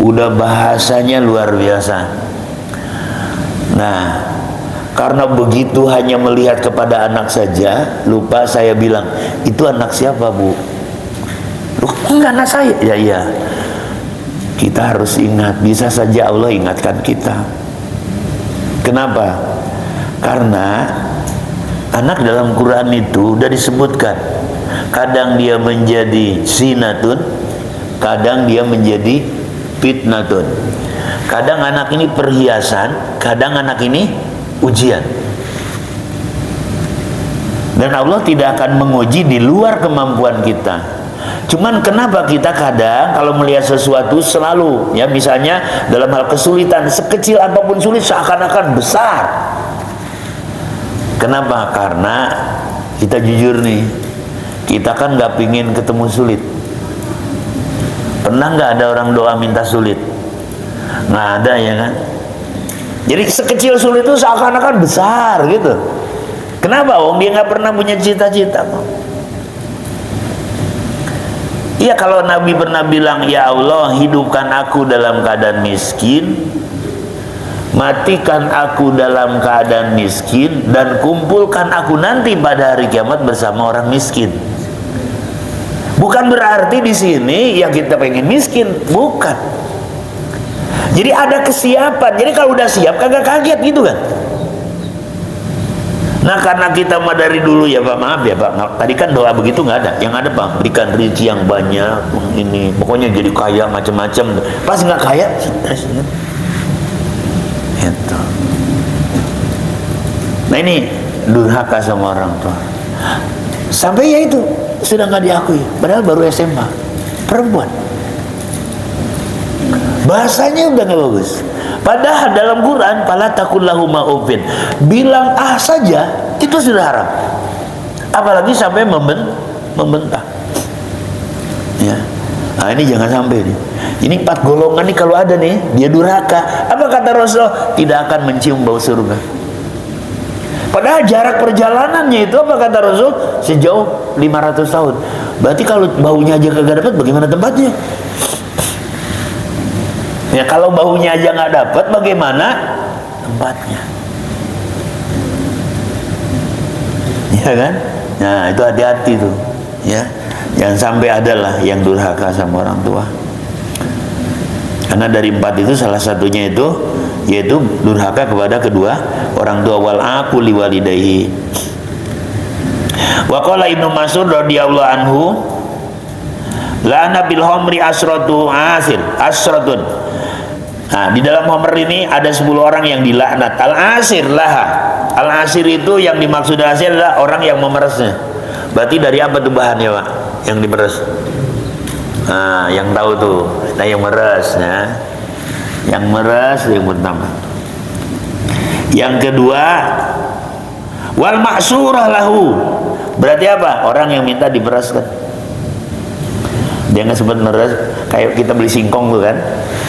Udah bahasanya luar biasa. Nah, karena begitu hanya melihat kepada anak saja, lupa saya bilang, itu anak siapa, Bu? Loh, enggak, anak saya. Ya iya. Kita harus ingat, bisa saja Allah ingatkan kita. Kenapa? Karena anak dalam Quran itu udah disebutkan. Kadang dia menjadi sinatun, kadang dia menjadi fitnatun. Kadang anak ini perhiasan, kadang anak ini ujian. Dan Allah tidak akan menguji di luar kemampuan kita. Cuman kenapa kita kadang kalau melihat sesuatu selalu, ya, misalnya dalam hal kesulitan, sekecil apapun sulit seakan-akan besar. Kenapa? Karena kita jujur nih, kita kan nggak pingin ketemu sulit. Pernah nggak ada orang doa minta sulit? Nggak ada, ya kan? Jadi sekecil sulit itu seakan-akan besar gitu. Kenapa? Wong dia nggak pernah punya cita-cita. Iya, kalau Nabi pernah bilang, ya Allah hidupkan aku dalam keadaan miskin, matikan aku dalam keadaan miskin, dan kumpulkan aku nanti pada hari kiamat bersama orang miskin. Bukan berarti di sini ya kita pengen miskin, bukan. Jadi ada kesiapan. Jadi kalau udah siap kagak kaget gitu kan. Nah karena kita mah dari dulu ya Pak, maaf ya Pak, tadi kan doa begitu nggak ada. Yang ada Pak, berikan rezeki yang banyak, ini pokoknya jadi kaya macam-macam. Pas nggak kaya, stres kan. Itu. Nah ini durhaka sama orang tua. Sampai ya itu sudah nggak diakui, padahal baru SMA, perempuan. Bahasanya udah nggak bagus. Padahal dalam Quran, fala taqul lahuma uffin, bilang saja itu sudah haram. Apalagi sampai membentak. Ya. Nah ini jangan sampai nih. Ini 4 golongan nih kalau ada nih, dia durhaka. Apa kata Rasulullah? Tidak akan mencium bau surga. Padahal jarak perjalanannya itu apa kata Rasul? Sejauh 500 tahun. Berarti kalau baunya aja kagak dapat, bagaimana tempatnya? Ya kalau baunya aja nggak dapat, bagaimana tempatnya? Ya kan? Nah itu hati-hati tuh, ya. Jangan sampai adalah yang durhaka sama orang tua. Karena dari 4 itu salah satunya itu yaitu durhaka kepada kedua orang tua. Wal aquli walidayhi. Wa qala Ibnu Mas'ud radhiyallahu anhu, la'ana bil homri asratun. Nah, di dalam homer ini ada 10 orang yang dilaknat. Al-asir laha. Al-asir itu yang dimaksud asir adalah orang yang memerasnya. Berarti dari apa tuh bahannya, Pak? Yang dimeres. Nah, yang tahu tuh. Nah, yang meres ya. Yang meres yang pertama. Yang kedua, wal maksurah lahu. Berarti apa? Orang yang minta diperaskan. Dia nggak sempat meres, kayak kita beli singkong tuh kan,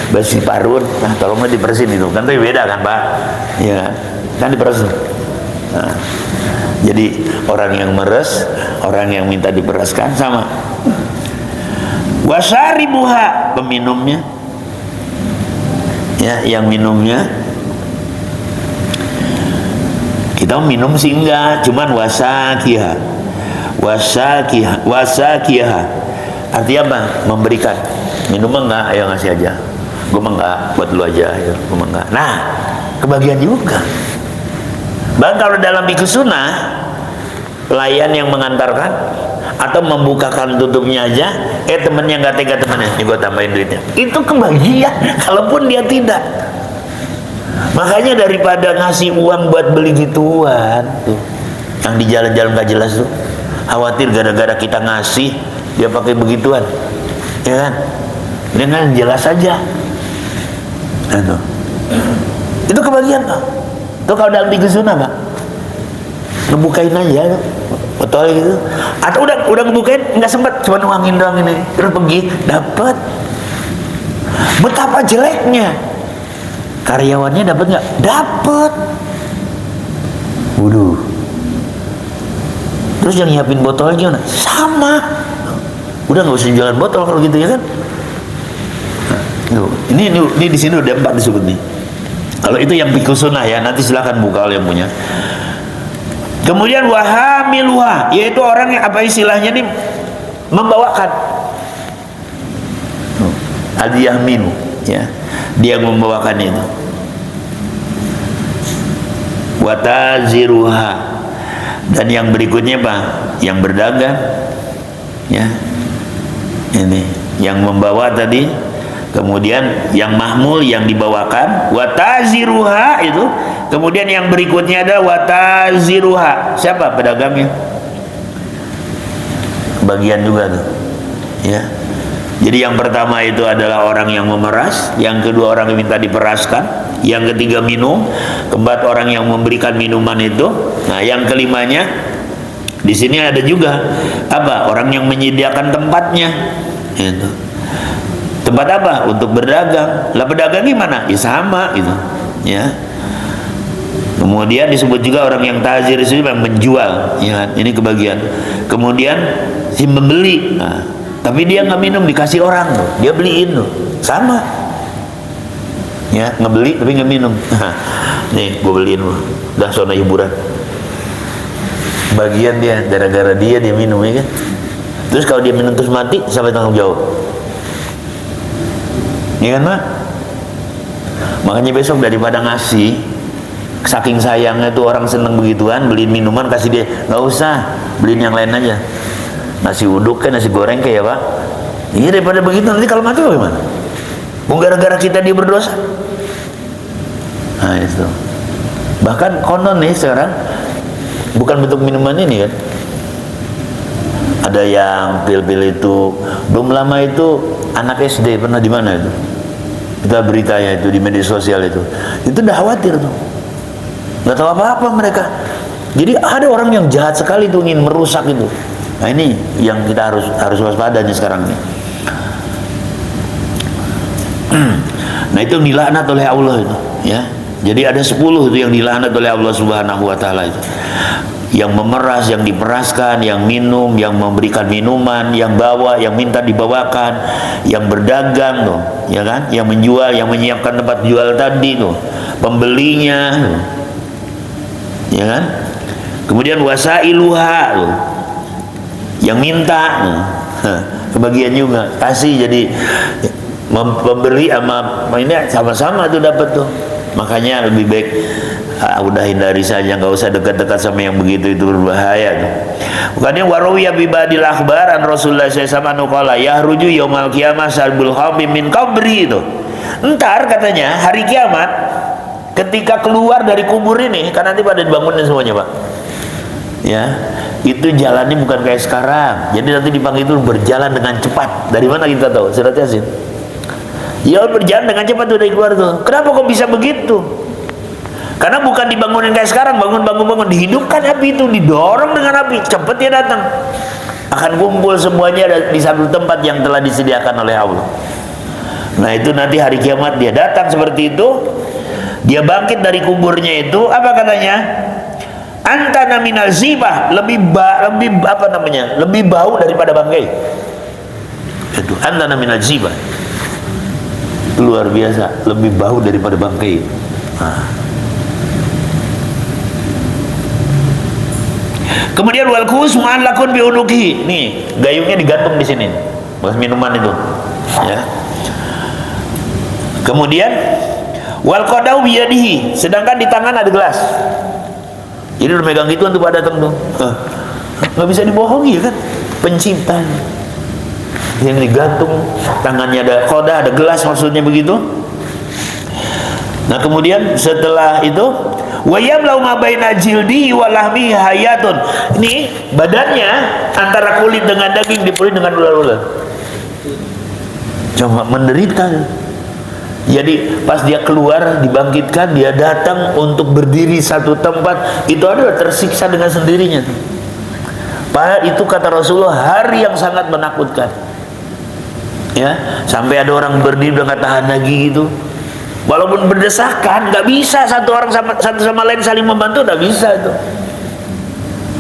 besi parut, nah tolongnya diperesin itu kan, tapi beda kan Pak, ya kan diperesin. Nah, jadi orang yang meres, orang yang minta diperaskan sama. Wasaribuha, peminumnya, ya yang minumnya Kita minum sih enggak, cuman wasakiha. Artinya apa? Memberikan. Minum enggak, ayo ngasih aja. Gue enggak, buat lu aja, ayo, gue enggak. Nah, kebagian juga. Bahkan kalau dalam fikih sunnah, pelayan yang mengantarkan atau membukakan tutupnya aja, temennya nggak tega, temennya ini gue tambahin duitnya, itu kebagian kalaupun dia tidak. Makanya daripada ngasih uang buat beli gituan tuh, yang di jalan-jalan nggak jelas tuh, khawatir gara-gara kita ngasih dia pakai begituan, ya kan? Dengan jelas saja, itu kebagian tuh. Tuh kalau dalam fikih sunnah Pak, ngebukain aja tuh, botol gitu, atau udah ngebukain nggak sempet, cuma nuangin doang ini, terus pergi dapat. Betapa jeleknya karyawannya dapat nggak? Dapat. Waduh. Terus yang nyiapin botolnya gimana? Sama. Udah nggak usah jualan botol kalau gitu, ya kan? Nah, ini di sini udah 4 disebut nih. Kalau itu yang fikih sunnah ya, nanti silakan buka yang punya. Kemudian wahamiluha, yaitu orang yang apa istilahnya nih, membawakan. Al-yahminu, ya. Dia membawakan itu. Wataziruha, dan yang berikutnya Pak, yang berdagang, ya. Ini yang membawa tadi, kemudian yang mahmul yang dibawakan, wataziruha itu, kemudian yang berikutnya ada wataziruha. Siapa pedagangnya? Bagian juga tuh, ya. Jadi yang pertama itu adalah orang yang memeras, yang kedua orang yang minta diperaskan, yang ketiga minum, keempat orang yang memberikan minuman itu. Nah, yang kelimanya di sini ada juga apa? Orang yang menyediakan tempatnya. Itu. Tempat apa? Untuk berdagang. Lah pedagang gimana? Ya sama gitu. Ya. Kemudian disebut juga orang yang tazir itu yang menjual. Ya, ini kebagian. Kemudian si membeli. Nah, tapi dia nggak minum, dikasih orang tuh, dia beliin tuh, sama. Ya, ngebeli tapi nggak minum. Nih, gue beliin loh. Dah sono hiburan. Bagian dia, gara-gara dia minum, ya kan? Terus kalau dia minum terus mati, siapa yang tanggung jawab? Iya kan Pak? Makanya besok daripada ngasih, saking sayangnya tuh orang seneng begituan, beliin minuman kasih dia, nggak usah, beliin yang lain aja. Nasi uduk kan, nasi goreng kayak ya Pak. Iya, daripada begitu nanti kalau mati bagaimana? Mau gara-gara kita dia berdosa. Nah itu. Bahkan konon nih sekarang, bukan bentuk minuman ini kan, ada yang pil-pil itu belum lama itu anak SD pernah di mana itu, kita beritanya itu di media sosial itu udah khawatir tuh, nggak tahu apa-apa mereka. Jadi ada orang yang jahat sekali tuh ingin merusak itu. Nah ini yang kita harus waspadanya sekarang nih. Nah itu dilaknat oleh Allah itu, ya. Jadi ada 10 itu yang dilaknat oleh Allah Subhanahu wa taala itu. Yang memeras, yang diperaskan, yang minum, yang memberikan minuman, yang bawa, yang minta dibawakan, yang berdagang tuh, ya kan? Yang menjual, yang menyiapkan tempat jual tadi tuh, pembelinya tuh. Ya kan? Kemudian wasailuha tuh, yang minta, kebagian juga, kasih. Jadi memberi sama ini sama-sama tuh dapat tuh. Makanya lebih baik udah hindari saja, nggak usah dekat-dekat sama yang begitu, itu berbahaya tuh. Bukannya warawiya bibadil akhbaran Rasulullah SAW qala yahruju yaumal qiyamah sarbul khamim min qabri itu. Entar katanya hari kiamat ketika keluar dari kubur ini, kan nanti pada dibangunin semuanya Pak. Ya, itu jalannya bukan kayak sekarang. Jadi nanti dipanggil itu berjalan dengan cepat. Dari mana kita tahu? Surat Yasin. Ya berjalan dengan cepat tuh dari keluar tuh. Kenapa kok bisa begitu? Karena bukan dibangunin kayak sekarang, bangun, dihidupkan api itu, didorong dengan api, cepat dia datang. Akan kumpul semuanya di satu tempat yang telah disediakan oleh Allah. Nah itu nanti hari kiamat dia datang seperti itu. Dia bangkit dari kuburnya itu, apa katanya? Antana minal zibah, lebih bau daripada bangkai. Itu antana minal zibah, luar biasa, lebih bau daripada bangkai. Nah. Kemudian wal kus ma'an lakun bi unuki. Nih, gayungnya digantung di sini. Bekas minuman itu. Ya. Kemudian wal qadau bi yadihi, sedangkan di tangan ada gelas. Jadi udah megang gitu untuk pada datang tuh. Nggak bisa dibohongi ya kan? Pencipta. Yang digantung, tangannya ada koda, ada gelas, maksudnya begitu. Nah kemudian setelah itu wayam lau ma baina jildi wa lahmi hayatun. Ini badannya antara kulit dengan daging dipenuhi dengan ular-ular. Coba menderita. Jadi pas dia keluar dibangkitkan, dia datang untuk berdiri satu tempat, itu adalah tersiksa dengan sendirinya. Padahal itu kata Rasulullah hari yang sangat menakutkan. Ya, sampai ada orang berdiri udah nggak tahan lagi gitu. Walaupun berdesakan, nggak bisa satu orang satu sama lain saling membantu, nggak bisa itu.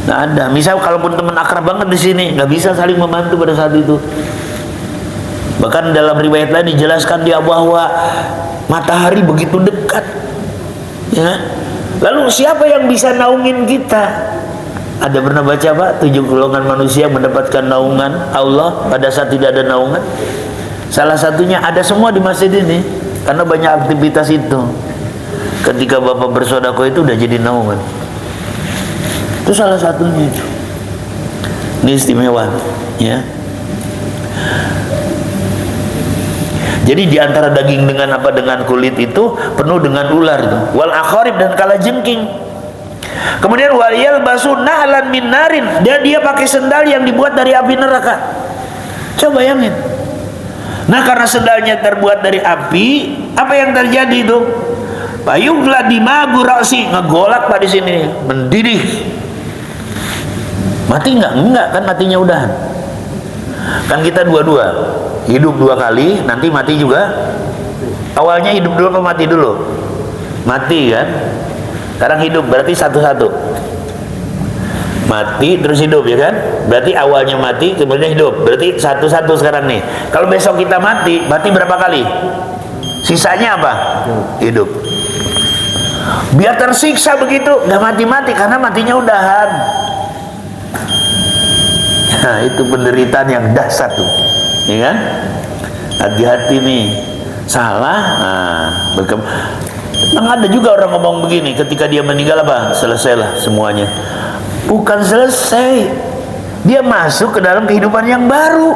Nggak ada. Misal kalaupun teman akrab banget di sini, nggak bisa saling membantu pada saat itu. Bahkan dalam riwayat lain dijelaskan dia bahwa matahari begitu dekat. Ya. Lalu siapa yang bisa naungin kita? Ada pernah baca Pak 7 golongan manusia mendapatkan naungan Allah pada saat tidak ada naungan? Salah satunya ada semua di masjid ini karena banyak aktivitas itu. Ketika Bapak bersedekah itu udah jadi naungan. Itu salah satunya itu. Ini istimewa, ya. Jadi di antara daging dengan apa, dengan kulit itu penuh dengan ular itu. Wal akharib, dan kalajengking. Kemudian waliyal basu na'lan min narin, dia pakai sendal yang dibuat dari api neraka. Coba bayangin. Nah karena sendalnya terbuat dari api, apa yang terjadi itu? Payugla dimagu ra'si, ngegolak Pak di sini, mendidih. Mati nggak? Enggak, kan matinya udahan. Kan kita dua-dua, hidup 2 kali, nanti mati juga. Awalnya hidup dulu apa mati dulu? Mati kan? Sekarang hidup berarti satu-satu. Mati terus hidup ya kan? Berarti awalnya mati kemudian hidup. Berarti satu-satu sekarang nih. Kalau besok kita mati berapa kali? Sisanya apa? Hidup. Biar tersiksa begitu, nggak mati-mati karena matinya udahan. Nah, itu penderitaan yang dahsyat tuh. Ya kan? Hati-hati nih. Salah, Memang ada juga orang ngomong begini, ketika dia meninggal apa? Selesailah semuanya. Bukan selesai. Dia masuk ke dalam kehidupan yang baru.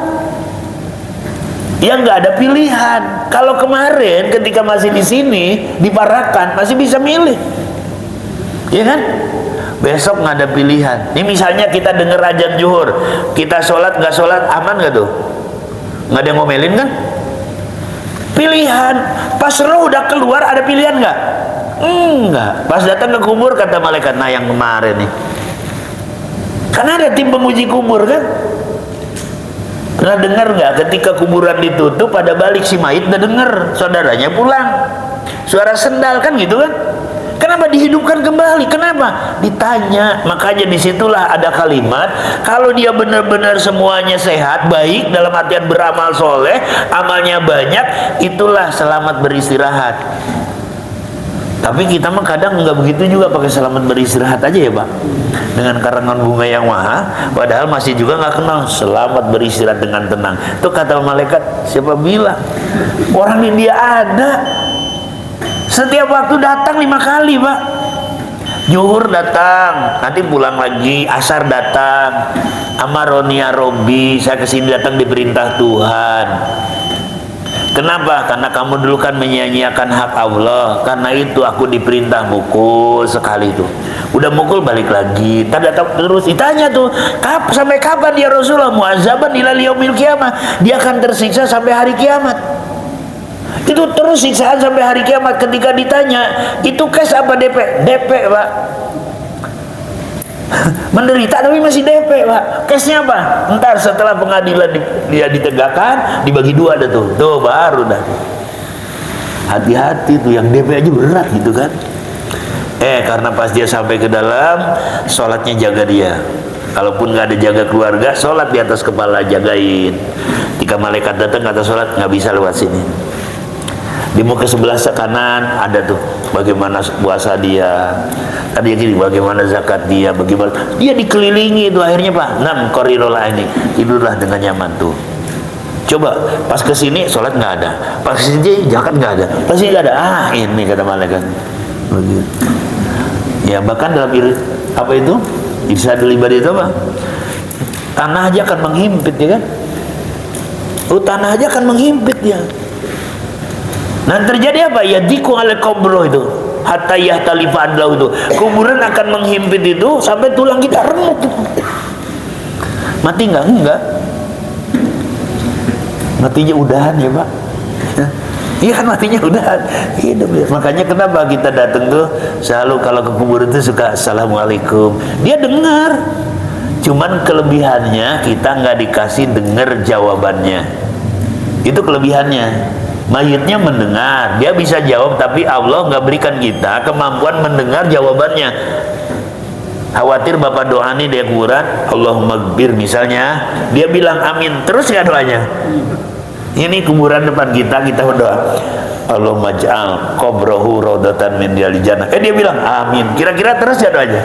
Yang nggak ada pilihan. Kalau kemarin ketika masih di sini diparakan, masih bisa milih. Ya kan? Besok nggak ada pilihan. Ini misalnya kita dengar azan zuhur, kita sholat nggak sholat, aman nggak tuh? Nggak ada yang ngomelin kan? Pilihan. Pas roh udah keluar ada pilihan nggak? Enggak. Pas datang ke kubur kata malaikat, nah yang kemarin nih. Karena ada tim pemuji kubur kan? Pernah dengar nggak ketika kuburan ditutup pada balik si mayit udah dengar saudaranya pulang, suara sendal kan gitu kan? Kenapa dihidupkan kembali? Kenapa? Ditanya. Makanya disitulah ada kalimat, kalau dia benar-benar semuanya sehat, baik, dalam artian beramal soleh, amalnya banyak, itulah selamat beristirahat. Tapi kita mah kadang nggak begitu juga, pakai selamat beristirahat aja ya Pak, dengan karangan bunga yang mahal, padahal masih juga nggak kenal selamat beristirahat dengan tenang. Itu kata malaikat, siapa bilang? Orang ini dia ada. Setiap waktu datang 5 kali Pak. Zuhur datang, nanti pulang lagi. Asar datang. Amaroni ya Robbi, saya kesini datang diperintah Tuhan. Kenapa? Karena kamu dulu kan menyia-nyiakan hak Allah. Karena itu aku diperintah mukul sekali itu. Udah mukul balik lagi. Ntar datang terus ditanya tuh, sampai kapan ya Rasulullah? Mu'azzaban ila yaumil qiyamah. Dia akan tersiksa sampai hari kiamat. Itu terus siksaan sampai hari kiamat. Ketika ditanya, itu cash apa DP? DP Pak. Menderita tapi masih DP Pak. Cashnya apa? Ntar setelah pengadilan dia ditegakkan, dibagi 2 ada tuh. Tuh baru dah. Hati-hati tuh, yang DP aja berat gitu kan. Karena pas dia sampai ke dalam, sholatnya jaga dia. Kalaupun nggak ada jaga keluarga, sholat di atas kepala jagain. Ketika malaikat datang kata sholat, nggak bisa lewat sini. Di muka sebelah kanan ada tuh bagaimana puasa dia, tadi gini bagaimana zakat dia, bagaimana dia dikelilingi itu akhirnya Pak. 6 qarirolah ini tidurlah dengan nyaman tuh. Coba pas ke sini sholat nggak ada, pas ke sini zakat nggak ada, pas sini nggak ada. Ini kata malaikat. Begitu. Ya bahkan dalam apa itu irsadul ibadah itu apa? Tanah aja akan menghimpit ya kan? Tanah aja akan menghimpit ya. Nah terjadi apa? Ya diku ala kubro itu hatta yahtalifa adlau itu. Kuburan akan menghimpit itu sampai tulang kita remuk gitu. Mati enggak? Enggak. Matinya udahan ya Pak. Iya kan matinya udahan. Hidup ya. Makanya kenapa kita datang tuh selalu kalau ke kubur itu suka assalamualaikum. Dia dengar. Cuman kelebihannya kita nggak dikasih dengar jawabannya. Itu kelebihannya. Mayitnya mendengar, dia bisa jawab, tapi Allah nggak berikan kita kemampuan mendengar jawabannya. Khawatir bapak doa nih dia kuburan, Allahumma gfir misalnya, dia bilang amin, terus nggak doanya? Ini kuburan depan kita berdoa, Allahumma ja'al qabrahu raudatan min riyadil jannah. Dia bilang amin, kira-kira terus nggak doanya?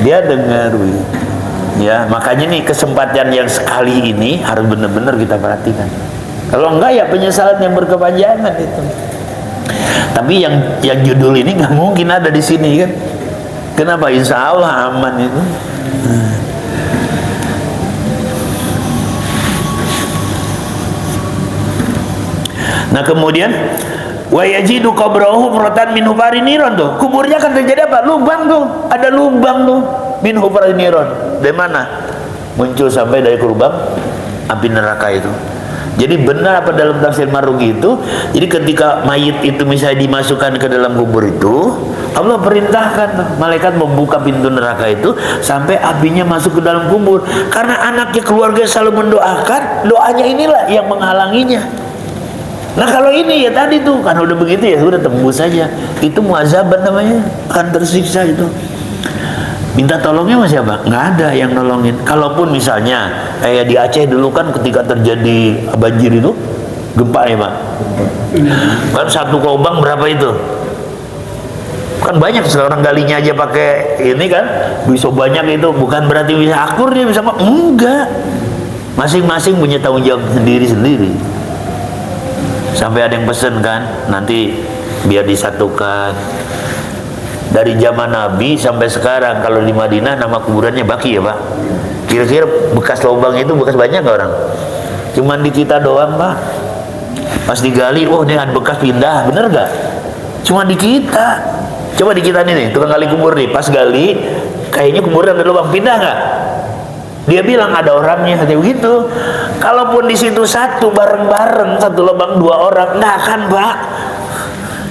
Dia dengar. Ya, makanya nih kesempatan yang sekali ini harus benar-benar kita perhatikan. Kalau enggak ya penyesalan yang berkepanjangan itu. Tapi yang judul ini nggak mungkin ada di sini kan? Kenapa? Insya Allah aman itu. Nah kemudian wa yajidu qabrahu furatan min hufari niron tuh. Kuburnya kan terjadi apa? Lubang tuh. Ada lubang tuh min hufari niron. Dari mana? Muncul sampai dari lubang api neraka itu. Jadi benar apa dalam tafsir Marughi itu, jadi ketika mayit itu misalnya dimasukkan ke dalam kubur itu, Allah perintahkan malaikat membuka pintu neraka itu sampai apinya masuk ke dalam kubur. Karena anaknya keluarga selalu mendoakan, doanya inilah yang menghalanginya. Nah kalau ini ya tadi tuh kan udah begitu ya sudah tembus saja. Itu muazaban namanya, akan tersiksa itu. Minta tolongnya sama siapa? Nggak ada yang nolongin. Kalaupun misalnya kayak di Aceh dulu kan ketika terjadi banjir itu gempa ya Pak, kan satu lubang berapa itu? Kan banyak sekarang galinya aja pakai ini kan bisa banyak itu, bukan berarti bisa akur dia bisa apa? Enggak, masing-masing punya tanggung jawab sendiri-sendiri. Sampai ada yang pesen kan nanti biar disatukan. Dari zaman Nabi sampai sekarang kalau di Madinah nama kuburannya Baki ya Pak. Kira-kira bekas lubang itu bekas banyak gak orang? Cuman di kita doang Pak. Pas digali, oh ini ada bekas pindah, bener gak? Cuma di kita. Coba di kita nih tukang gali kubur nih, pas gali kayaknya kuburan ada lubang, pindah gak? Dia bilang ada orangnya, katanya begitu. Kalaupun di situ satu bareng-bareng satu lubang 2 orang, nggak akan Pak.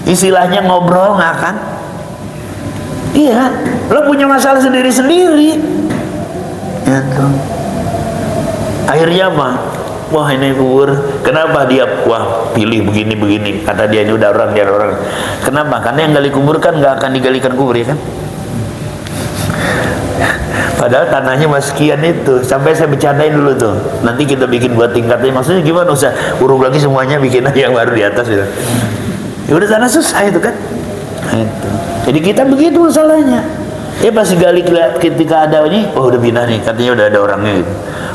Istilahnya ngobrol nggak akan. Iya, lo punya masalah sendiri-sendiri. Ya tuh. Akhirnya apa? Wah ini kubur. Kenapa dia? Wah pilih begini-begini. Kata dia ini udah orang, dia orang. Kenapa? Karena yang gali kubur kan nggak akan digalikan kubur ya kan? Padahal tanahnya masih sekian itu. Sampai saya bercandain dulu tuh. Nanti kita bikin buat tingkatnya. Maksudnya gimana? Usah urung lagi semuanya, bikin aja yang baru di atas gitu. Ya udah sana susah itu kan. Nah, itu. Jadi kita begitu masalahnya. Ya pasti gali ketika ada ini, oh udah pindah nih, katanya udah ada orangnya gitu.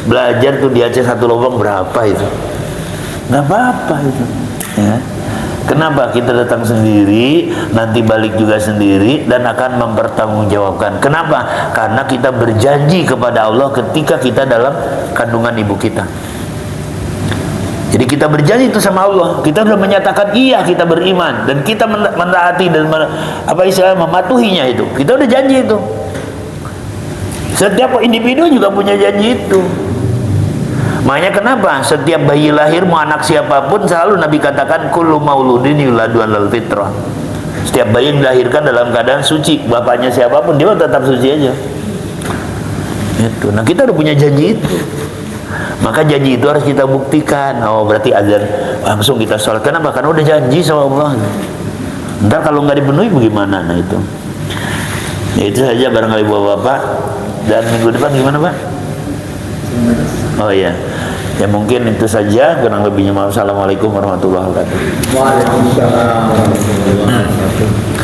Belajar tuh di Aceh satu lubang berapa itu? Nggak apa-apa itu. Ya. Kenapa kita datang sendiri, nanti balik juga sendiri dan akan mempertanggungjawabkan. Kenapa? Karena kita berjanji kepada Allah ketika kita dalam kandungan ibu kita. Jadi kita berjanji itu sama Allah. Kita sudah menyatakan iya kita beriman dan kita menaati dan mematuhinya itu. Kita udah janji itu. Setiap individu juga punya janji itu. Makanya kenapa setiap bayi lahir mau anak siapapun selalu Nabi katakan kullu mauludin yuladu alal fitrah. Setiap bayi dilahirkan dalam keadaan suci, bapaknya siapapun dia tetap suci aja. Itu. Nah kita udah punya janji itu. Maka janji itu harus kita buktikan. Oh berarti azan langsung kita sholat. Kenapa? Karena udah janji sama Allah. Ntar kalau nggak dipenuhi bagaimana? Nah itu. Ya itu saja barangkali bapak-bapak. Dan minggu depan gimana Pak? Oh iya. Ya mungkin itu saja, kurang lebihnya maaf. Assalamualaikum warahmatullahi wabarakatuh. Waalaikumsalam warahmatullahi wabarakatuh.